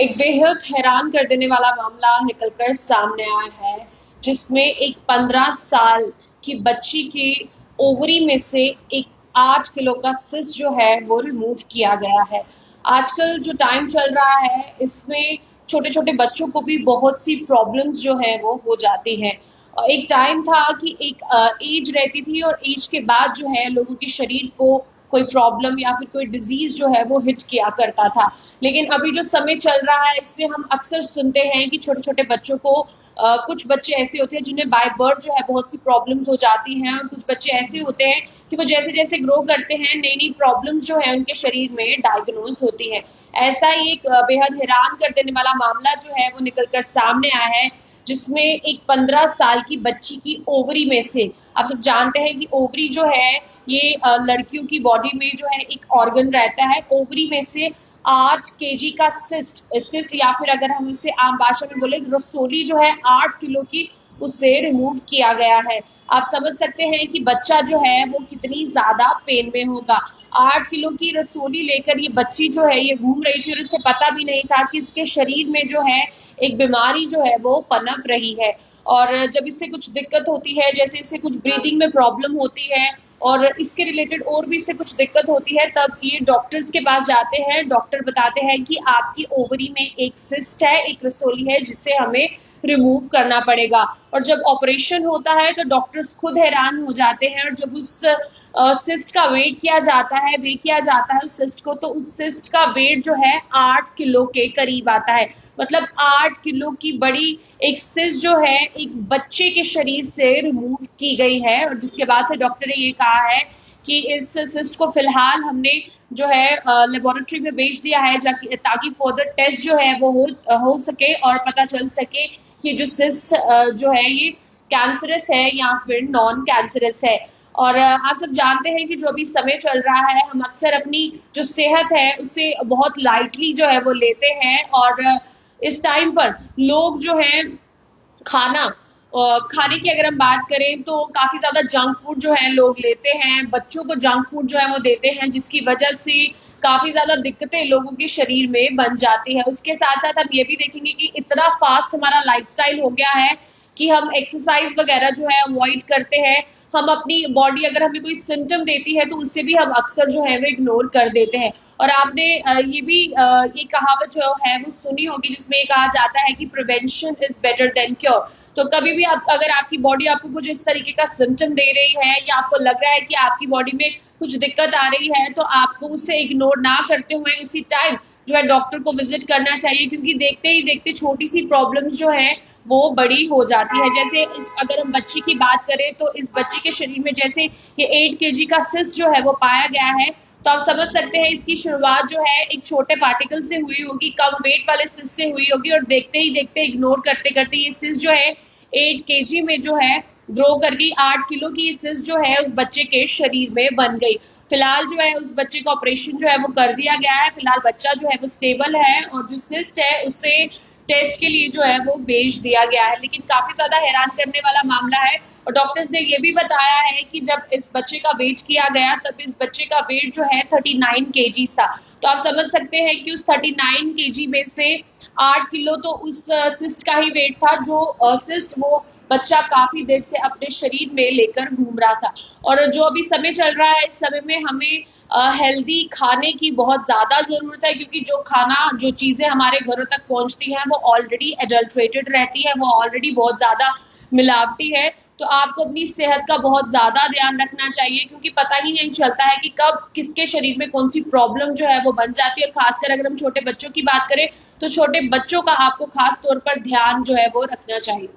एक बेहद हैरान कर देने वाला मामला निकलकर सामने आया है, जिसमें एक 15 साल की बच्ची के ओवरी में से एक 8 किलो का सिस्ट जो है वो रिमूव किया गया है। आजकल जो टाइम चल रहा है, इसमें छोटे-छोटे बच्चों को भी बहुत सी प्रॉब्लम्स जो है वो हो जाती हैं। एक टाइम था कि एक एज रहती थी और एज के बाद जो है लोगों के शरीर को कोई प्रॉब्लम या फिर कोई डिजीज जो है वो हिट किया करता था। लेकिन अभी जो समय चल रहा है, इसमें हम अक्सर सुनते हैं कि छोटे-छोटे बच्चों को कुछ बच्चे ऐसे होते हैं जिन्हें बाय बर्थ जो है बहुत सी प्रॉब्लम्स हो जाती हैं, और कुछ बच्चे ऐसे होते हैं कि वो जैसे-जैसे ग्रो करते हैं, नई-नई प्रॉब्लम्स जो है उनके शरीर में डायग्नोज होती हैं। ऐसा ही एक बेहद हैरान कर देने वाला मामला जो है वो निकल कर सामने आया है, जिसमें एक 15 साल की बच्ची की ओवरी में से, आप सब जानते हैं कि ओवरी जो है ये लड़कियों की बॉडी में जो है एक ऑर्गन रहता है। ओवरी में से 8 केजी का सिस्ट या फिर अगर हम इसे आम भाषा में बोले रसोली जो है 8 किलो की, उसे रिमूव किया गया है। आप समझ सकते हैं कि बच्चा जो है वो कितनी ज्यादा पेन में होगा। 8 किलो की रसोली लेकर ये बच्ची जो है ये घूम रही थी, और इसे पता भी नहीं था कि इसके शरीर में जो है एक बीमारी जो है वो पनप रही है। और जब इससे कुछ दिक्कत होती है, जैसे इसे कुछ ब्रीदिंग में प्रॉब्लम होती है और इसके रिलेटेड और भी इससे कुछ दिक्कत होती है, तब ये डॉक्टर्स के पास जाते हैं। डॉक्टर बताते हैं कि आपकी ओवरी में एक सिस्ट है, एक रसोली है, जिसे हमें रिमूव करना पड़ेगा। और जब ऑपरेशन होता है तो डॉक्टर्स खुद हैरान हो जाते हैं, और जब उस सिस्ट का वेट किया जाता है, वेट किया जाता है उस सिस्ट को, तो उस सिस्ट का वेट जो है 8 किलो के करीब आता है। मतलब 8 किलो की बड़ी एक सिस्ट जो है एक बच्चे के शरीर से रिमूव की गई है, और जिसके बाद से डॉक्टर ने ये कहा है कि इस सिस्ट को फिलहाल हमने जो है लेबोरेटरी में भेज दिया है, ताकि फर्दर टेस्ट जो है वो हो सके और पता चल सके कि जो सिस्ट जो है ये कैंसरस है या फिर नॉन कैंसरस है। और आप सब जानते हैं कि जो अभी समय चल रहा है, हम अक्सर अपनी जो सेहत है उसे बहुत लाइटली जो है वो लेते हैं, और इस टाइम पर लोग जो है खाना खाने की अगर हम बात करें तो काफी ज्यादा जंक फूड जो है लोग लेते हैं, बच्चों को जंक फूड जो है वो देते हैं, जिसकी वजह से काफी ज्यादा दिक्कतें लोगों के शरीर में बन जाती है। उसके साथ साथ हम ये भी देखेंगे कि इतना फास्ट हमारा लाइफस्टाइल हो गया है कि हम एक्सरसाइज वगैरह जो है अवॉइड करते हैं। हम अपनी बॉडी अगर हमें कोई सिम्टम देती है तो उससे भी हम अक्सर जो है वो इग्नोर कर देते हैं। और आपने ये कहावत जो है वो सुनी होगी, जिसमें ये कहा जाता है कि prevention is better than cure. तो कभी भी अगर आपकी बॉडी आपको कुछ इस तरीके का सिम्टम दे रही है, या आपको लग रहा है कि आपकी बॉडी में कुछ दिक्कत आ रही है, तो आपको उसे इग्नोर ना करते हुए उसी टाइम जो है डॉक्टर को विजिट करना चाहिए, क्योंकि देखते ही देखते छोटी सी प्रॉब्लम्स जो है वो बड़ी हो जाती है। जैसे अगर हम बच्ची की बात करें तो इस बच्ची के शरीर में जैसे ये 8 केजी का सिस्ट जो है वो पाया गया है, तो आप समझ सकते हैं इसकी शुरुआत जो है एक छोटे पार्टिकल से हुई होगी, कम वेट वाले सिस्ट से हुई होगी, और देखते ही देखते इग्नोर करते करते ये सिस्ट जो है 8 केजी में जो है ग्रो कर गई। 8 किलो की सिस्ट जो है उस बच्चे के शरीर में बन गई। फिलहाल जो है उस बच्चे का ऑपरेशन जो है वो कर दिया गया है। फिलहाल बच्चा जो है वो स्टेबल है, और जो सिस्ट है उसे टेस्ट के लिए जो है वो भेज दिया गया है। लेकिन काफी ज्यादा हैरान करने वाला मामला है, और डॉक्टर्स ने ये भी बताया है कि जब इस बच्चे का वेट किया गया तब इस बच्चे का वेट जो है 39 केजीज था। तो आप समझ सकते हैं कि उस 39 केजी में से 8 किलो तो उस सिस्ट का ही वेट था, जो सिस्ट वो बच्चा काफी देर से अपने शरीर में लेकर घूम रहा था। और जो अभी समय चल रहा है, इस समय में हमें हेल्दी खाने की बहुत ज्यादा जरूरत है, क्योंकि जो खाना जो चीजें हमारे घरों तक पहुंचती हैं वो ऑलरेडी एडल्ट्रेटेड रहती है, वो ऑलरेडी बहुत ज्यादा मिलावटी है। तो आपको अपनी सेहत का बहुत ज्यादा ध्यान रखना चाहिए, क्योंकि पता ही नहीं चलता है कि कब किसके शरीर में कौन सी प्रॉब्लम जो है वो बन जाती है। खासकर अगर हम छोटे बच्चों की बात करें तो छोटे बच्चों का आपको खास तौर पर ध्यान जो है वो रखना चाहिए।